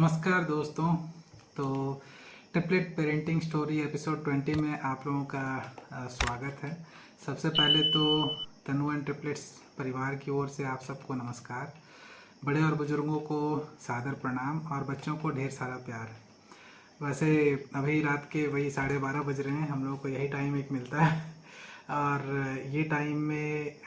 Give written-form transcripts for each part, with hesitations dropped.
नमस्कार दोस्तों। तो ट्रिपलेट पेरेंटिंग स्टोरी एपिसोड 20 में आप लोगों का स्वागत है। सबसे पहले तो तनु एंड ट्रिपलेट्स परिवार की ओर से आप सबको नमस्कार। बड़े और बुजुर्गों को सादर प्रणाम और बच्चों को ढेर सारा प्यार। वैसे अभी रात के वही 12:30 बज रहे हैं, हम लोगों को यही टाइम एक मिलता है और ये टाइम में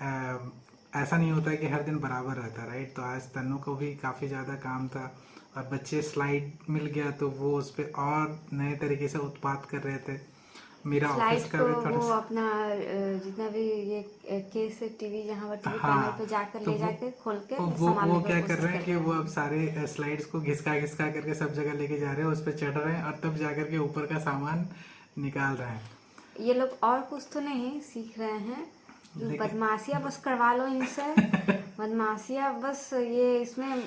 ऐसा नहीं होता है कि हर दिन बराबर रहता, राइट। तो आज तन्नू को भी काफ़ी ज़्यादा काम था और बच्चे स्लाइड मिल गया तो वो उस पर और नए तरीके से उत्पात कर रहे थे। मेरा ऑफिस स्लाइड का को भी थोड़ा वो सा अपना जितना भी ये केस टीवी जहाँ पर टीवी पैनल हाँ, पे जाकर तो ले जाके खोल के वो संभालने वो की क्या कर कोशिश रहे हैं कि वो अब सारे स्लाइड्स को घिसका घिसका करके सब जगह लेके जा रहे हैं, उस पर चढ़ रहे हैं और तब जा करके ऊपर का सामान निकाल रहे हैं। ये लोग और कुछ तो नहीं सीख रहे हैं, लेकिन बदमाशियाँ बस करवा लो इनसे। बदमाशियाँ बस ये इसमें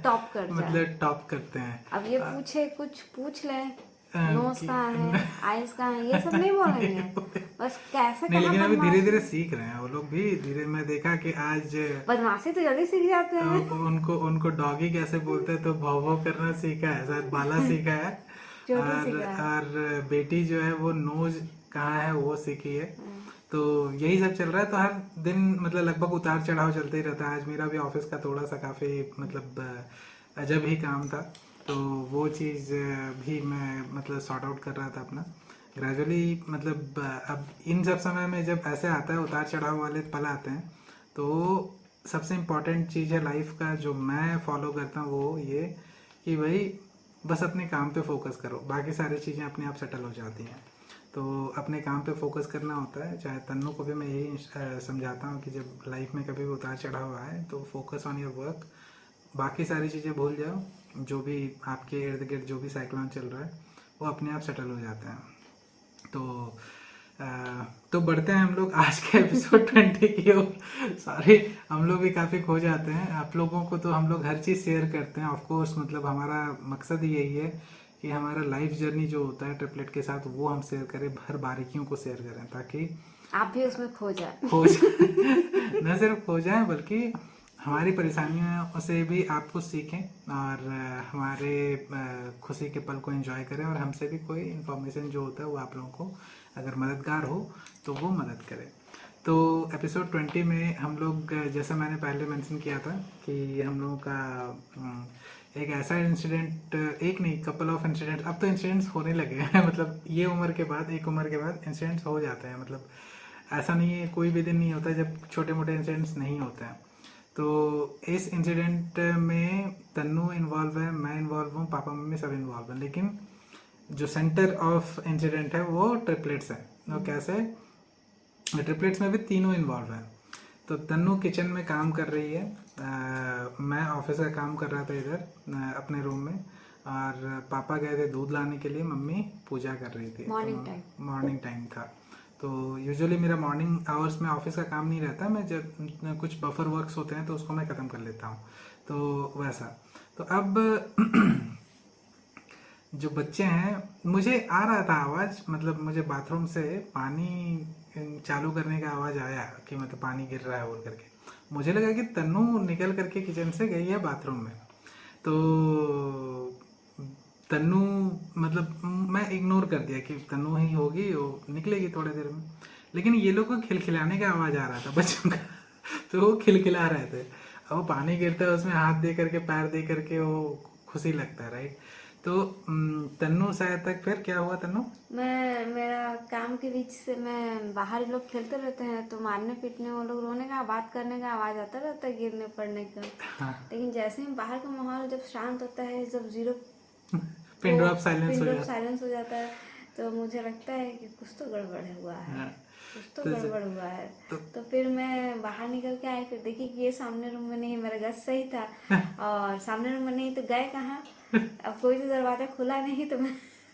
टॉप कर जाए। मतलब टॉप करते हैं। अब ये पूछे कुछ पूछ ले, अ, नोज कि कहाँ है, आइज कहाँ है, ये सब नहीं बोलेंगे। बस कैसे नहीं, कहाँ लेकिन अभी धीरे धीरे बदमाश। सीख रहे हैं वो लोग भी धीरे। मैं देखा कि आज बदमाशी तो जल्दी सीख जाते हैं। उनको उनको डॉगी कैसे बोलते हैं तो भौ भौ करना सीखा है, शायद बाला सीखा है। छोटू और सीख रहा है। और बेटी जो है वो नोज कहाँ है वो सीखी है। तो यही सब चल रहा है। तो हर दिन मतलब लगभग उतार चढ़ाव चलते ही रहता है। आज मेरा भी ऑफिस का थोड़ा सा काफ़ी मतलब अजब ही काम था, तो वो चीज़ भी मैं मतलब सॉर्ट आउट कर रहा था अपना ग्रेजुअली। मतलब अब इन सब समय में जब ऐसे आता है, उतार चढ़ाव वाले पल आते हैं, तो सबसे इम्पॉर्टेंट चीज़ है लाइफ का जो मैं फॉलो करता हूँ वो ये कि भाई बस अपने काम पे फोकस करो, बाकी सारी चीज़ें अपने आप सेटल हो जाती हैं। तो अपने काम पे फोकस करना होता है। चाहे तन्नू को भी मैं यही समझाता हूँ कि जब लाइफ में कभी भी उतार चढ़ाव आए तो फोकस ऑन योर वर्क, बाकी सारी चीज़ें भूल जाओ। जो भी आपके इर्द गिर्द जो भी साइक्लोन चल रहा है वो अपने आप सेटल हो जाता है। तो तो बढ़ते हैं हम लोग आज के एपिसोड 20 की ओर। सॉरी, हम लोग भी काफ़ी खो जाते हैं। आप लोगों को तो हम लोग हर चीज़ शेयर करते हैं ऑफ कोर्स। मतलब हमारा मकसद ही यही है कि हमारा लाइफ जर्नी जो होता है ट्रिपलेट के साथ वो हम शेयर करें, हर बारीकियों को शेयर करें, ताकि आप भी उसमें खो जाए। खो जाए न सिर्फ खो जाए बल्कि हमारी परेशानियों से भी आप कुछ सीखें और हमारे खुशी के पल को एंजॉय करें और हमसे भी कोई इन्फॉर्मेशन जो होता है वो आप लोगों को अगर मददगार हो तो वो मदद करें। तो एपिसोड 20 में हम लोग जैसा मैंने पहले मेंशन किया था कि हम लोगों का एक ऐसा इंसिडेंट, एक नहीं कपल ऑफ इंसिडेंट्स, अब तो इंसिडेंट्स होने लगे हैं मतलब ये उम्र के बाद, एक उम्र के बाद इंसिडेंट्स हो जाते हैं। मतलब ऐसा नहीं है, कोई भी दिन नहीं होता जब छोटे मोटे इंसिडेंट्स नहीं होते हैं। तो इस इंसिडेंट में तन्नू इन्वॉल्व है, मैं इन्वॉल्व हूँ, पापा मम्मी सब इन्वॉल्व हैं, लेकिन जो सेंटर ऑफ इंसिडेंट है वो ट्रिपलेट्स है। वो कैसे? ट्रिपलेट्स में भी तीनों इन्वॉल्व हैं। तो तन्नू किचन में काम कर रही है, मैं ऑफिस का काम कर रहा था इधर अपने रूम में, और पापा गए थे दूध लाने के लिए, मम्मी पूजा कर रही थी। मॉर्निंग टाइम था। तो यूजुअली मेरा मॉर्निंग आवर्स में ऑफिस का काम नहीं रहता, मैं जब कुछ बफर वर्क्स होते हैं तो उसको मैं ख़त्म कर लेता हूँ, तो वैसा। तो अब जो बच्चे हैं, मुझे आ रहा था आवाज़, मतलब मुझे बाथरूम से पानी चालू करने का आवाज़ आया कि मतलब पानी गिर रहा है बोल करके। मुझे लगा कि तन्नू निकल करके किचन से गई है बाथरूम में। तो तन्नू मतलब मैं इग्नोर कर दिया कि तन्नू ही होगी, वो निकलेगी थोड़ी देर में। लेकिन ये लोग को खिलखिलाने का आवाज़ आ रहा था बच्चों का तो वो खिलखिला रहे थे। अब वो पानी गिरता है उसमें हाथ दे करके, पैर दे करके, वो खुशी लगता है, राइट। तो तन्नू शायद तक, फिर क्या हुआ तन्नू? मैं मेरा काम के बीच से मैं बाहर लोग खेलते रहते हैं तो मारने पीटने, वो लोग रोने का, बात करने का आवाज़ आता रहता है, गिरने पड़ने का। हाँ, लेकिन जैसे ही बाहर का माहौल जब शांत होता है, जब जीरो पिन ड्रॉप साइलेंस हो जाता है, तो मुझे लगता है कि कुछ तो गड़बड़ हुआ है। हाँ, कुछ तो तो गड़बड़ हुआ है। तो तो फिर मैं बाहर निकल के आई, फिर देखी कि ये सामने रूम में नहीं, मेरा गज सही था और सामने रूम में नहीं, तो गए कहाँ? अब कोई तो दरवाजा खुला नहीं, तो मैं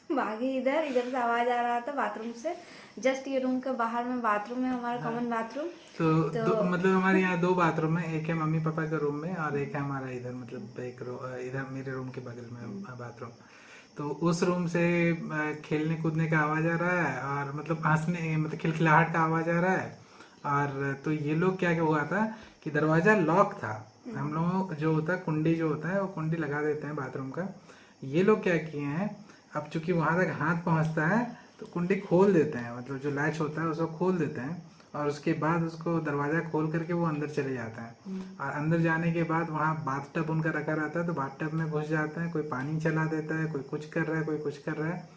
भागी इधर इधर से आवाज़ आ रहा था बाथरूम से। जस्ट ये रूम के बाहर में बाथरूम है, हमारा कॉमन बाथरूम। तो मतलब हमारे यहाँ दो बाथरूम है, एक है मम्मी पापा के रूम में और एक है हमारा इधर, मतलब इधर मेरे रूम के बगल में बाथरूम। तो उस रूम से खेलने कूदने का आवाज़ आ रहा है और मतलब हंसने, मतलब खिलखिलाहट का आवाज़ आ रहा है और तो ये लोग क्या हुआ था कि दरवाजा लॉक था। हम लोग जो होता है कुंडी जो होता है वो कुंडी लगा देते हैं बाथरूम का। ये लोग क्या किए हैं, अब चूंकि वहां तक हाथ पहुंचता है तो कुंडी खोल देते हैं, मतलब जो लैच होता है उसको खोल देते हैं और उसके बाद उसको दरवाजा खोल करके वो अंदर चले जाते हैं। और अंदर जाने के बाद वहाँ बाथ टब उनका रखा रहता है, तो बाथ टब में घुस जाते हैं। कोई पानी चला देता है, कोई कुछ कर रहा है, कोई कुछ कर रहा है,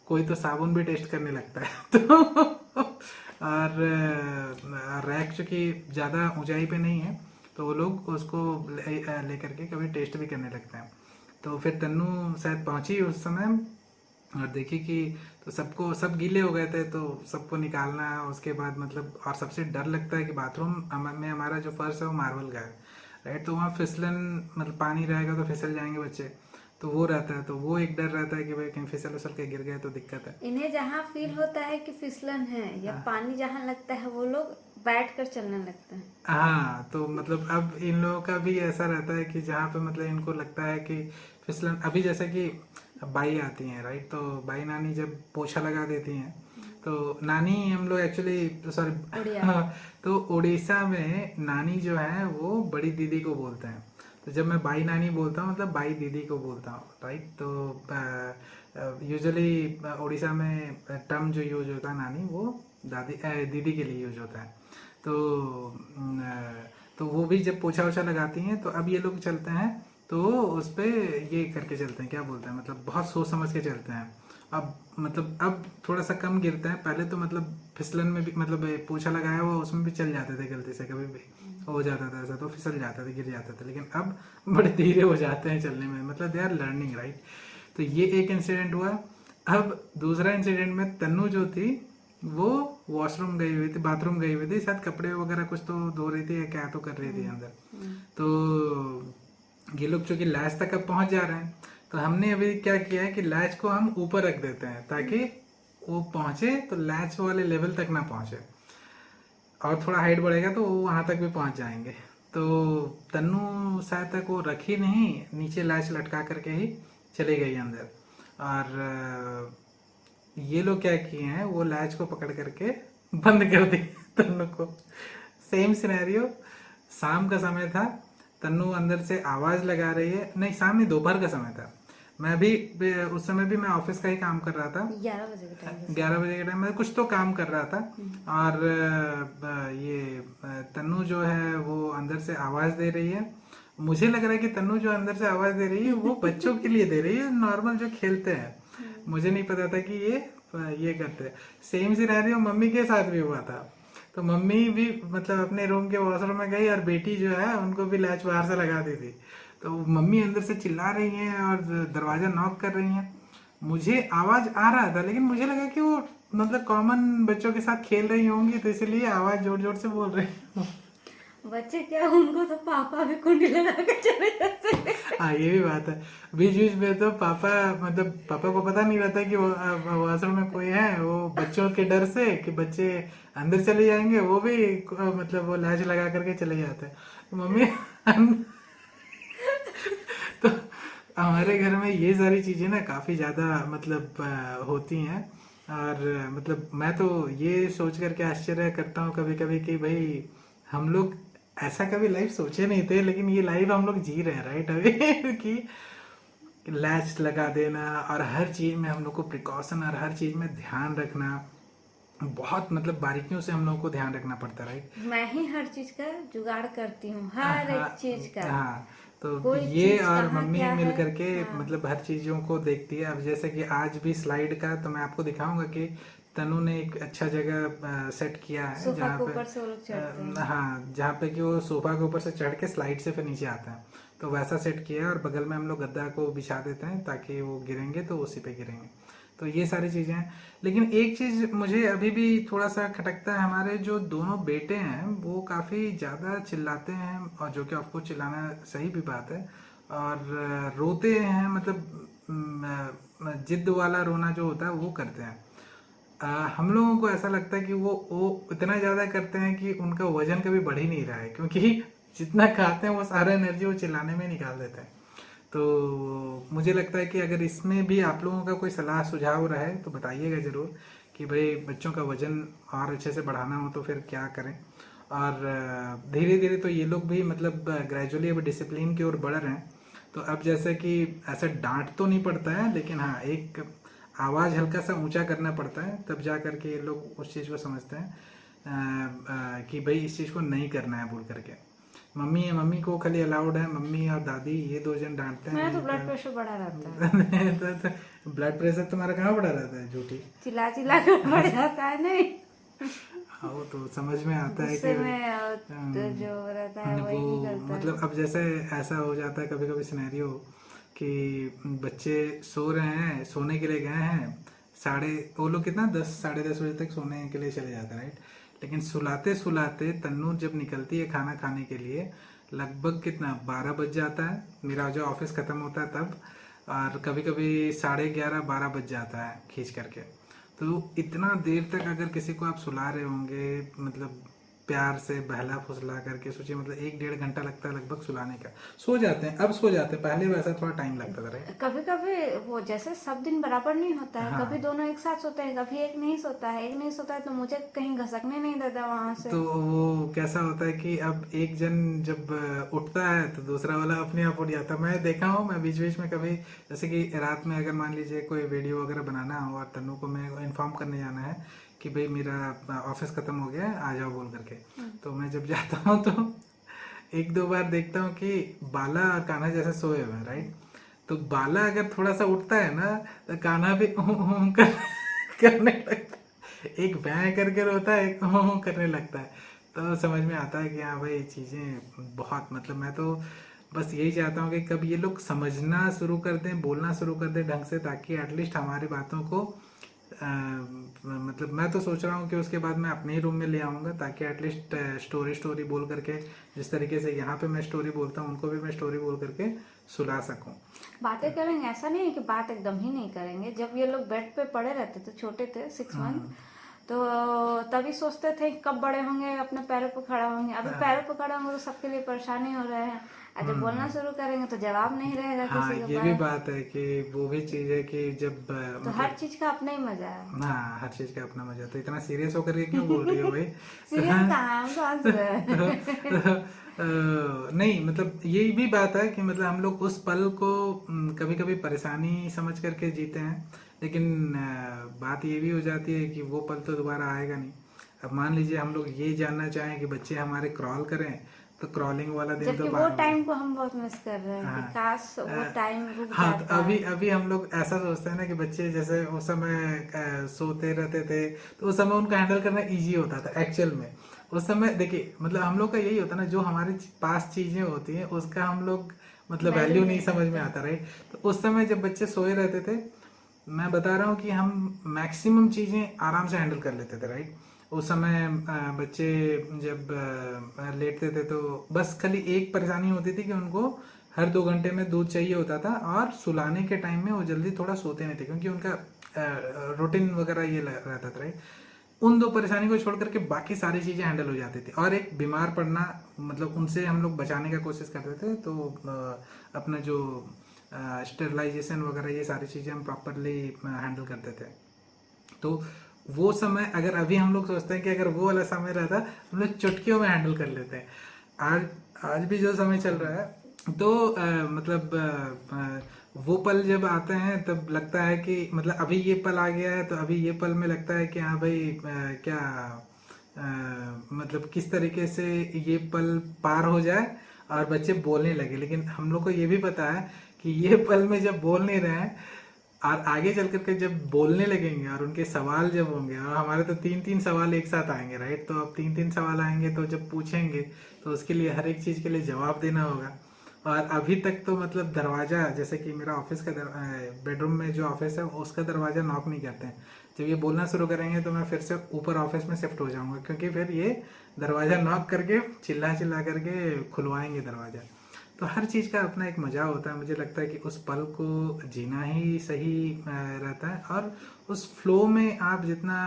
कोई तो साबुन भी टेस्ट करने लगता है। तो और रैक चूंकि ज़्यादा ऊंचाई पे नहीं है तो वो लोग उसको लेकर के कभी टेस्ट भी करने लगते हैं। तो फिर तन्नू शायद पहुंची उस समय और देखी कि तो सबको सब गीले हो गए थे, तो सबको निकालना है उसके बाद मतलब। और सबसे डर लगता है कि बाथरूम में हमारा जो फर्श है वो मार्बल का है, राइट। तो वहाँ फिसलन मतलब पानी रहेगा तो फिसल जाएंगे बच्चे, तो वो रहता है। तो वो एक डर रहता है कि भाई कहीं फिसल उसल के गिर गए तो दिक्कत है। इन्हें जहाँ फील होता है कि फिसलन है या पानी जहाँ लगता है वो लोग बैठ कर चलने लगते हैं। हाँ, तो मतलब अब इन लोगों का भी ऐसा रहता है कि जहाँ पे मतलब इनको लगता है कि फिसलन, अभी जैसे कि बाई आती हैं, राइट। तो बाई नानी जब पोछा लगा देती हैं तो नानी हम लोग एक्चुअली सॉरी उड़िया। तो उड़ीसा में नानी जो है वो बड़ी दीदी को बोलते हैं। तो जब मैं बाई नानी बोलता हूँ मतलब बाई दीदी को बोलता हूँ, राइट। तो यूजुअली उड़ीसा में टर्म जो यूज होता है नानी, वो दीदी के लिए यूज होता है। तो तो वो भी जब पोछा वोछा लगाती हैं तो अब ये लोग चलते हैं तो उस पे ये करके चलते हैं, क्या बोलते हैं, मतलब बहुत सोच समझ के चलते हैं। अब मतलब अब थोड़ा सा कम गिरते हैं, पहले तो मतलब फिसलन में भी मतलब पोछा लगाया हुआ उसमें भी चल जाते थे गलती से, कभी भी हो जाता था ऐसा, तो फिसल जाते थे, गिर जाते थे। लेकिन अब बड़े धीरे हो जाते हैं चलने में, मतलब दे आर लर्निंग, राइट। तो ये एक इंसिडेंट हुआ। अब दूसरा इंसिडेंट में तन्नू जो थी वो वॉशरूम गई हुई थी, बाथरूम गई हुई थी, शायद कपड़े वगैरह कुछ तो धो रही थी या क्या तो कर रही थी अंदर। तो ये लोग चूंकि लैच तक अब पहुंच जा रहे हैं, तो हमने अभी क्या किया है कि लैच को हम ऊपर रख देते हैं ताकि वो पहुंचे तो लैच वाले लेवल तक ना पहुंचे, और थोड़ा हाइट बढ़ेगा तो वो वहां तक भी पहुंच जाएंगे। तो तन्नू शायद तक वो रखी नहीं, नीचे लैच लटका करके ही चली गई अंदर। और ये लोग क्या किए हैं, वो लैच को पकड़ करके बंद कर दिए तन्नू को। सेम सिनेरियो, शाम का समय था, तन्नू अंदर से आवाज लगा रही है, नहीं शाम नहीं, दोपहर का समय था। मैं भी उस समय भी मैं ऑफिस का ही काम कर रहा था, 11 बजे के टाइम। 11 बजे के टाइम में कुछ तो काम कर रहा था। और ये तन्नू जो है वो अंदर से आवाज दे रही है। मुझे लग रहा है कि तन्नू जो अंदर से आवाज दे रही है वो बच्चों के लिए दे रही है, नॉर्मल जो खेलते हैं। मुझे नहीं पता था कि ये करते हैं। सेम सिनेरियो मम्मी के साथ भी हुआ था। तो मम्मी भी मतलब अपने रूम के वॉशरूम में गई और बेटी जो है उनको भी लैच बाहर से लगा दी थी। तो मम्मी अंदर से चिल्ला रही हैं और दरवाजा नॉक कर रही हैं। मुझे आवाज आ रहा था लेकिन मुझे लगा कि वो मतलब कॉमन बच्चों के साथ खेल रही होंगी, तो इसलिए आवाज जोर जोर से बोल रही हूँ। बच्चे क्या, उनको तो पापा भी कुंडी लगा के चले जाते हैं। हाँ, ये भी बात है। बीच बीच में तो पापा मतलब पापा को पता नहीं रहता कि वॉशरूम में कोई है, वो बच्चों के डर से कि बच्चे अंदर चले जाएंगे वो भी मतलब वो लैच लगा करके चले जाते हैं। तो मम्मी तो हमारे घर में ये सारी चीजें ना काफी ज्यादा मतलब होती हैं। और मतलब मैं तो ये सोच करके आश्चर्य करता हूँ कभी कभी कि भाई हम लोग ऐसा कभी लाइफ सोचे नहीं थे, लेकिन ये लाइफ हम लोग जी रहे हैं, राइट। अभी कि लैच लगा देना और हर चीज में हम लोग को प्रिकॉशन और हर चीज में ध्यान रखना, बहुत मतलब बारीकियों से हम लोग को ध्यान रखना पड़ता है, राइट। मैं ही हर चीज का जुगाड़ करती हूँ, हर एक चीज का। हाँ, तो कोई ये चीज और कहाँ मम्मी क्या मिल है। करके हाँ। मतलब हर चीजों को देखती है। अब जैसे कि आज भी स्लाइड का तो मैं आपको दिखाऊंगा कि तनु ने एक अच्छा जगह सेट किया है सोफा जहाँ के पे ऊपर से वो लोग चढ़ते हैं। हाँ, जहाँ पे कि वो सोफा के ऊपर से चढ़ के स्लाइड से फिर नीचे आता है, तो वैसा सेट किया है। और बगल में हम लोग गद्दा को बिछा देते हैं ताकि वो गिरेंगे तो उसी पे गिरेंगे। तो ये सारी चीजें हैं। लेकिन एक चीज मुझे अभी भी थोड़ा सा खटकता है, हमारे जो दोनों बेटे हैं वो काफी ज्यादा चिल्लाते हैं, और जो कि आपको चिल्लाना सही भी बात है, और रोते हैं, मतलब जिद वाला रोना जो होता है वो करते हैं। हम लोगों को ऐसा लगता है कि वो इतना ज्यादा करते हैं कि उनका वजन कभी बढ़ ही नहीं रहा है, क्योंकि जितना खाते हैं वो सारा एनर्जी वो चिल्लाने में निकाल देते हैं। तो मुझे लगता है कि अगर इसमें भी आप लोगों का कोई सलाह सुझाव रहे तो बताइएगा जरूर कि भाई बच्चों का वजन और अच्छे से बढ़ाना हो तो फिर क्या करें। और धीरे धीरे तो ये लोग भी मतलब ग्रेजुअली अभी डिसिप्लिन की ओर बढ़ रहे हैं। तो अब जैसे कि ऐसा डांट तो नहीं पड़ता है, लेकिन हाँ एक आवाज़ हल्का सा ऊंचा करना पड़ता है, तब जा करके ये लोग उस चीज़ को समझते हैं कि भाई इस चीज़ को नहीं करना है बोल करके। मम्मी को खाली अलाउड है, मम्मी और दादी ये दो जन डांटते हैं। मेरा तो ब्लड प्रेशर बढ़ा रहता है। ब्लड प्रेशर तुम्हारा कहाँ बढ़ा रहता है झूठी? चिल्ला चिल्ला कर बढ़ जाता है नहीं। हाँ वो तो समझ में आता है गुस्से कि में तो जो रहता है वही वो निकलता है। मतलब अब जैसे ऐसा हो जाता है कभी कभी सिनेरियो कि बच्चे सो रहे हैं, सोने के लिए गए हैं, वो लोग कितना 10 साढ़े 10 बजे तक सोने के लिए चले जाते हैं, राइट। लेकिन सुलाते सुलाते तन्नू जब निकलती है खाना खाने के लिए, लगभग कितना 12 बज जाता है, मेरा जो ऑफिस ख़त्म होता है तब। और कभी कभी 11:30 12 बज जाता है खींच करके। तो इतना देर तक अगर किसी को आप सुला रहे होंगे, मतलब प्यार से बहला फुसला करके, सोचिए मतलब 1 डेढ़ घंटा लगता है लगभग सुलाने का। सो जाते हैं, अब सो जाते हैं, पहले वैसा थोड़ा टाइम लगता था, राइट। कभी कभी वो जैसे सब दिन बराबर नहीं होता है, हाँ। कभी दोनों एक साथ सोते हैं, कभी एक नहीं सोता है। एक नहीं सोता है तो मुझे कहीं घसकने नहीं देता वहां से। तो वो कैसा होता है कि अब एक जन जब उठता है तो दूसरा वाला अपने आप उठ जाता है। मैं देखा हूँ, मैं बीच बीच में कभी जैसे कि रात में अगर मान लीजिए कोई वीडियो वगैरह बनाना हो और तन्नू को मैं इन्फॉर्म करने जाना है कि भाई मेरा ऑफिस खत्म हो गया है, आ जाओ बोल करके, तो मैं जब जाता हूँ तो 1 2 बार देखता हूँ कि बाला और कान्हा जैसे सोए हुए हैं, राइट। तो बाला अगर थोड़ा सा उठता है ना तो कान्हा भी करने लगता है, एक भैं करके रोता है, एक करने लगता है। तो समझ में आता है कि हाँ भाई चीज़ें बहुत, मतलब मैं तो बस यही चाहता हूँ कि कब ये लोग समझना शुरू कर दें, बोलना शुरू कर दें ढंग से, ताकि एटलीस्ट हमारी बातों को मतलब मैं तो सोच रहा हूँ कि उसके बाद मैं अपने ही रूम में ले आऊँगा, ताकि एटलीस्ट स्टोरी बोल करके, जिस तरीके से यहाँ पे मैं स्टोरी बोलता हूँ, उनको भी मैं स्टोरी बोल करके सुला सकूँ। बातें करेंगे, ऐसा नहीं है कि बात एकदम ही नहीं करेंगे। जब ये लोग बेड पे पड़े रहते थे, छोटे थे 6 मंथ, तो तभी सोचते थे कब बड़े होंगे अपने पैरों पर खड़ा होंगे। अभी पैरों पर खड़ा होंगे तो सबके लिए परेशानी हो रहे हैं, और जब बोलना शुरू करेंगे तो जवाब नहीं रहेगा हाँ किसी के ये भी पास। बात है कि वो भी चीज़ है कि जब तो हर चीज का अपना ही मजा है। हाँ हर चीज़ का अपना मजा। तो इतना सीरियस होकर के क्यों बोल रही हो भाई? सीरियस कहाँ, हम तो हंस रहे हैं। नहीं मतलब यही भी बात है कि मतलब हम लोग उस पल को कभी कभी परेशानी समझ करके जीते हैं, लेकिन बात ये भी हो जाती है कि वो पल तो दोबारा आएगा नहीं। अब मान लीजिए हम लोग ये जानना चाहें कि बच्चे हमारे क्रॉल करें, तो क्रॉलिंग वाला दिन तो जबकि वो बाहर टाइम को हम बहुत मिस कर रहे हैं कि हाँ। काश वो टाइम रुक हाँ तो जाता है। अभी अभी हम लोग ऐसा सोचते हैं ना कि बच्चे जैसे उस समय सोते रहते थे, तो उस समय उनका हैंडल करना इजी होता था एक्चुअल में। उस समय देखिए मतलब हम लोग का यही होता है ना, जो हमारे पास चीजें होती हैं उसका हम लोग मतलब वैल्यू नहीं समझ में आता, राइट। तो उस समय जब बच्चे सोए रहते थे, मैं बता रहा हूँ कि हम मैक्सिमम चीजें आराम से हैंडल कर लेते थे, राइट। उस समय बच्चे जब लेटते थे तो बस खाली एक परेशानी होती थी कि उनको हर 2 घंटे में दूध चाहिए होता था, और सुलाने के टाइम में वो जल्दी थोड़ा सोते नहीं थे, क्योंकि उनका रूटीन वगैरह ये रहता था, राइट। उन 2 परेशानी को छोड़ करके बाकी सारी चीज़ें हैंडल हो जाती थी। और एक बीमार पड़ना, मतलब उनसे हम लोग बचाने का कोशिश करते थे। तो अपना जो स्टेरलाइजेशन वगैरह ये सारी चीज़ें हम प्रॉपरली हैंडल करते थे। तो वो समय अगर अभी हम लोग सोचते हैं कि अगर वो वाला समय रहता, हम लोग चुटकियों में हैंडल कर लेते हैं। आज आज भी जो समय चल रहा है तो मतलब वो पल जब आते हैं तब लगता है कि मतलब अभी ये पल आ गया है, तो अभी ये पल में लगता है कि हाँ भाई क्या मतलब किस तरीके से ये पल पार हो जाए और बच्चे बोलने लगे। लेकिन हम लोग को ये भी पता है कि ये पल में जब बोल नहीं रहे हैं और आगे चल करके जब बोलने लगेंगे और उनके सवाल जब होंगे, और हमारे तो 3 3 सवाल एक साथ आएंगे, राइट। तो अब 3 3 सवाल आएंगे तो जब पूछेंगे तो उसके लिए हर एक चीज़ के लिए जवाब देना होगा। और अभी तक तो मतलब दरवाज़ा, जैसे कि मेरा ऑफिस का बेडरूम में जो ऑफिस है उसका दरवाज़ा नॉक नहीं करते हैं। जब ये बोलना शुरू करेंगे तो मैं फिर से ऊपर ऑफिस में शिफ्ट हो जाऊंगा, क्योंकि फिर ये दरवाज़ा नॉक करके चिल्ला चिल्ला करके खुलवाएंगे दरवाज़ा। तो हर चीज़ का अपना एक मजा होता है। मुझे लगता है कि उस पल को जीना ही सही रहता है, और उस फ्लो में आप जितना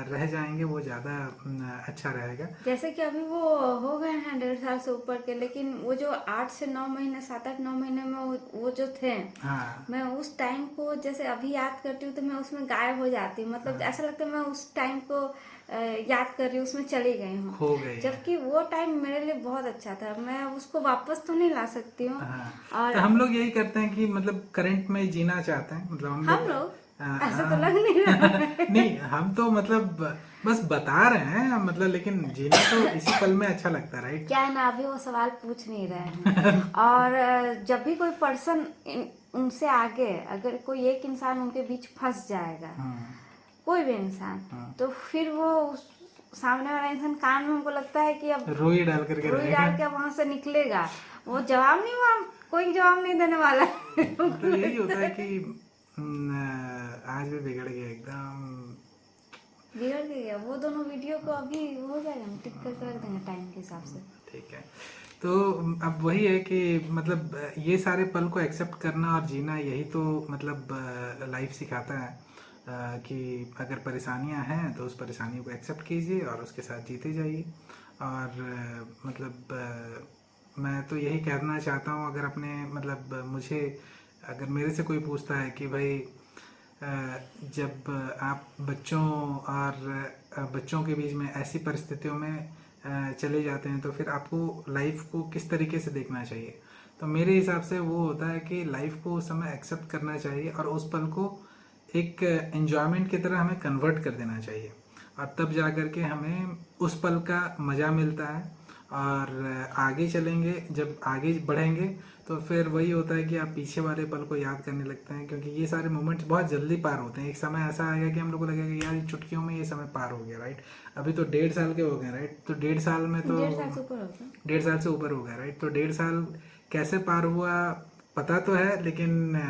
रह जाएंगे वो ज़्यादा अच्छा रहेगा। जैसे कि अभी वो हो गए हैं 1.5 साल से ऊपर के, लेकिन वो जो 8 से 9 महीने 7 8 9 महीने में वो जो थे, हाँ मैं उस टाइम को जैसे अभी याद करती हूँ तो मैं उसमें गायब हो जाती हूँ। मतलब ऐसा लगता है मैं उस टाइम को याद कर रही हूँ उसमें चली गई हूँ, खो गई। जबकि वो टाइम मेरे लिए बहुत अच्छा था। मैं उसको वापस तो नहीं ला सकती हूँ। हाँ, और तो हम लोग यही करते हैं कि मतलब करंट में जीना चाहते हैं, मतलब हम हम लोग लोग ऐसा तो हाँ, लग नहीं रहा है। नहीं हम तो मतलब बस बता रहे हैं मतलब, लेकिन जीना तो इसी पल में अच्छा लगता है, राइट? क्या है ना, अभी वो सवाल पूछ नहीं रहे हैं। और जब भी कोई पर्सन उनसे आगे, अगर कोई एक इंसान उनके बीच फंस जाएगा, हाँ कोई भी इंसान, हाँ, तो फिर वो सामने वाला इंसान कान में, हमको लगता है कि अब रुई डाल करके रुई रहेगा। डाल के वहां से निकलेगा। वो जवाब नहीं, वहां कोई जवाब नहीं देने वाला है। मतलब यही होता है कि आज भी बिगड़ गया एकदम। बिगड़ गया वो दोनों वीडियो को, अभी हो जाएगा ना, टिक करके रख देंगे टाइम के हिसाब से। ठीक है, तो अब वही है कि मतलब ये सारे पल को एक्सेप्ट करना और जीना, यही तो मतलब लाइफ सिखाता है कि अगर परेशानियां हैं तो उस परेशानियों को एक्सेप्ट कीजिए और उसके साथ जीते जाइए। और मतलब मैं तो यही कहना चाहता हूँ, अगर अपने मतलब मुझे, अगर मेरे से कोई पूछता है कि भाई जब आप बच्चों और बच्चों के बीच में ऐसी परिस्थितियों में चले जाते हैं तो फिर आपको लाइफ को किस तरीके से देखना चाहिए, तो मेरे हिसाब से वो होता है कि लाइफ को उस समय एक्सेप्ट करना चाहिए और उस पल को एक एंजॉयमेंट की तरह हमें कन्वर्ट कर देना चाहिए, और तब जा कर के हमें उस पल का मज़ा मिलता है। और आगे चलेंगे, जब आगे बढ़ेंगे तो फिर वही होता है कि आप पीछे वाले पल को याद करने लगते हैं, क्योंकि ये सारे मोमेंट्स बहुत जल्दी पार होते हैं। एक समय ऐसा आएगा कि हम लोग को लगेगा यार ये चुटकियों में ये समय पार हो गया, राइट? अभी तो 1.5 साल के हो गए, राइट? तो 1.5 साल में तो 1.5 साल से ऊपर हो गया। 1.5 साल से ऊपर हो गया, राइट? तो 1.5 साल कैसे पार हुआ पता तो है, लेकिन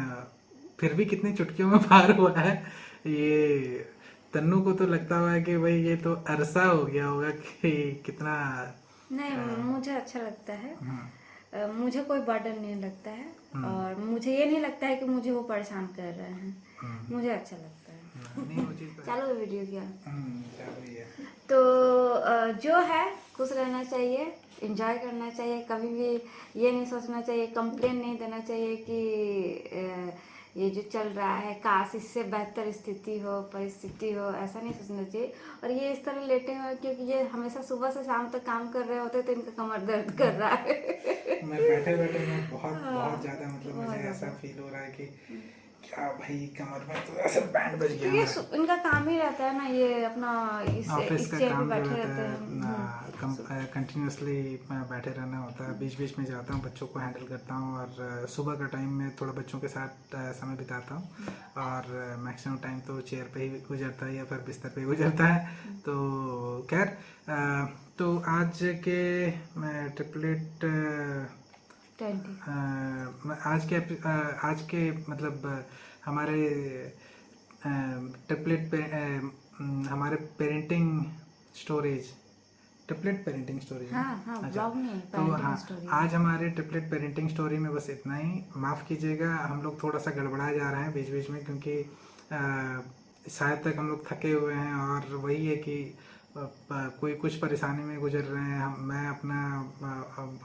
फिर भी कितनी चुटकियों में पार हुआ है ये तन्नू को तो लगता हुआ है कि भाई ये तो अरसा हो गया होगा कि कितना। नहीं, मुझे अच्छा लगता है। हम्म, मुझे कोई बर्डन नहीं लगता है, और मुझे ये नहीं लगता है कि मुझे वो परेशान कर रहे हैं। मुझे अच्छा लगता है। नहीं वो चीज़ तो है। चलो वीडियो क्या, चल रही है। तो जो है खुश रहना चाहिए, एंजॉय करना चाहिए। कभी भी ये नहीं सोचना चाहिए, कंप्लेन नहीं देना चाहिए कि ये जो चल रहा है काश इससे बेहतर स्थिति हो, परिस्थिति हो, ऐसा नहीं सोचना चाहिए। और ये इस तरह लेटे हुए, क्योंकि ये हमेशा सुबह से शाम तक काम कर रहे होते तो इनका कमर दर्द कर रहा है। मैं बैठे बैठे मैं बहुत बहुत ज़्यादा मतलब मुझे ऐसा फील हो रहा है कि क्या भाई कमर में तो ऐसे बैंड बज गया ये मेरा। इनका काम ही रहता है ना, ये अपना ऑफिस इस का चेयर पे काम जो बैठे रहता रहते है हैं। कंटिन्यूसली बैठे रहना होता है। बीच बीच में जाता हूँ, बच्चों को हैंडल करता हूँ, और सुबह का टाइम में थोड़ा बच्चों के साथ समय बिताता हूँ, और मैक्सिमम टाइम तो चेयर पे ही गुजरता है या फिर बिस्तर पे ही गुजरता है। तो खैर तो आज के ट्रिपलेट 20। आज के मतलब हमारे ट्रिपलेट पे हमारे parenting stories, triplet parenting stories. हाँ हाँ, अच्छा, ब्लॉग नहीं, तो हाँ पेरेंटिंग स्टोरी। आज हमारे ट्रिपलेट पेरेंटिंग स्टोरी में बस इतना ही। माफ़ कीजिएगा हम लोग थोड़ा सा गड़बड़ा जा रहे हैं बीच बीच में, क्योंकि शायद तक हम लोग थके हुए हैं, और वही है कि कोई कुछ परेशानी में गुजर रहे हैं। मैं अपना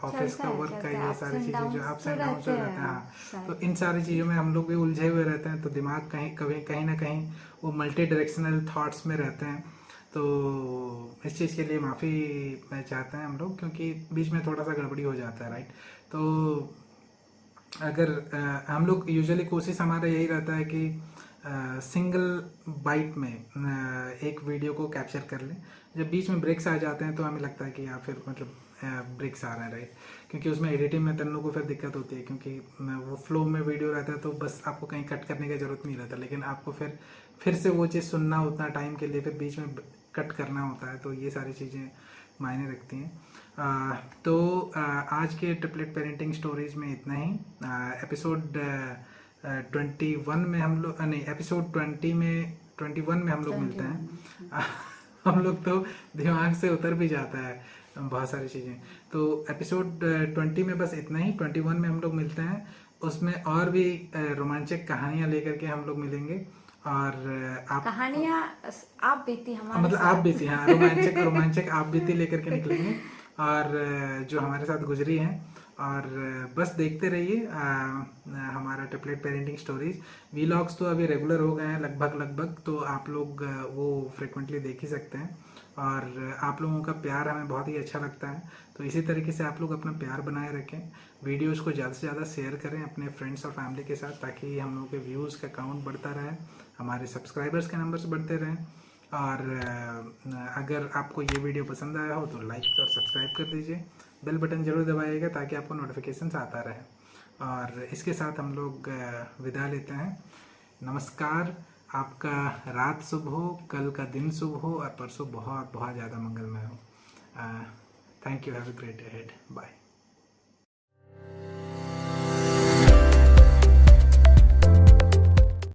ऑफिस का वर्क का, ये सारी चीज़ें जो अप्स एंड डाउन चल रहते हैं, हाँ, तो इन सारी चीज़ों में हम लोग भी उलझे हुए रहते हैं, तो दिमाग कहीं ना कहीं वो मल्टी डायरेक्शनल थॉट्स में रहते हैं। तो इस चीज़ के लिए माफ़ी चाहते हैं हम लोग, क्योंकि बीच में थोड़ा सा गड़बड़ी हो जाता है, राइट? तो अगर हम लोग यूजुअली कोशिश हमारा यही रहता है कि सिंगल बाइट में एक वीडियो को कैप्चर कर लें। जब बीच में ब्रेक्स आ जाते हैं तो हमें लगता है कि या फिर मतलब ब्रेक्स आ रहे हैं, राइट? क्योंकि उसमें एडिटिंग में तन्नू को फिर दिक्कत होती है, क्योंकि वो फ्लो में वीडियो रहता है तो बस आपको कहीं कट करने की ज़रूरत नहीं रहता, लेकिन आपको फिर से वो चीज़ सुनना उतना टाइम के लिए फिर बीच में कट करना होता है। तो ये सारी चीज़ें मायने रखती हैं। आज के ट्रिपलेट पेरेंटिंग स्टोरीज में इतना ही। एपिसोड 21 में हम लोग नहीं, एपिसोड 21 में हम लोग मिलते हैं। हम लोग तो दिमाग से उतर भी जाता है बहुत सारी चीज़ें। तो एपिसोड 20 में बस इतना ही। 21 में हम लोग मिलते हैं, उसमें और भी रोमांचक कहानियाँ लेकर के हम लोग मिलेंगे। और आप कहानियाँ आप बीती हमारे मतलब साथ। आप बीती, हाँ, रोमांचक आप बीती लेकर के निकलेंगे, और जो हमारे साथ गुजरी हैं। और बस देखते रहिए हमारा ट्रिपलेट पेरेंटिंग स्टोरीज। वीलॉग्स तो अभी रेगुलर हो गए हैं लगभग, तो आप लोग वो फ्रिक्वेंटली देख ही सकते हैं। और आप लोगों का प्यार हमें बहुत ही अच्छा लगता है। तो इसी तरीके से आप लोग अपना प्यार बनाए रखें, वीडियोस को ज़्यादा से ज़्यादा शेयर करें अपने फ्रेंड्स और फैमिली के साथ, ताकि हम लोगों के व्यूज़ का काउंट बढ़ता रहे, हमारे सब्सक्राइबर्स के नंबर्स बढ़ते रहें। और अगर आपको ये वीडियो पसंद आया हो तो लाइक और सब्सक्राइब कर दीजिए, बेल बटन ज़रूर दबाइएगा ताकि आपको नोटिफिकेशंस आता रहे। और इसके साथ हम लोग विदा लेते हैं। नमस्कार, आपका रात शुभ हो, कल का दिन शुभ हो और परसों बहुत बहुत ज़्यादा मंगलमय हो। Thank you, have a great day ahead, bye.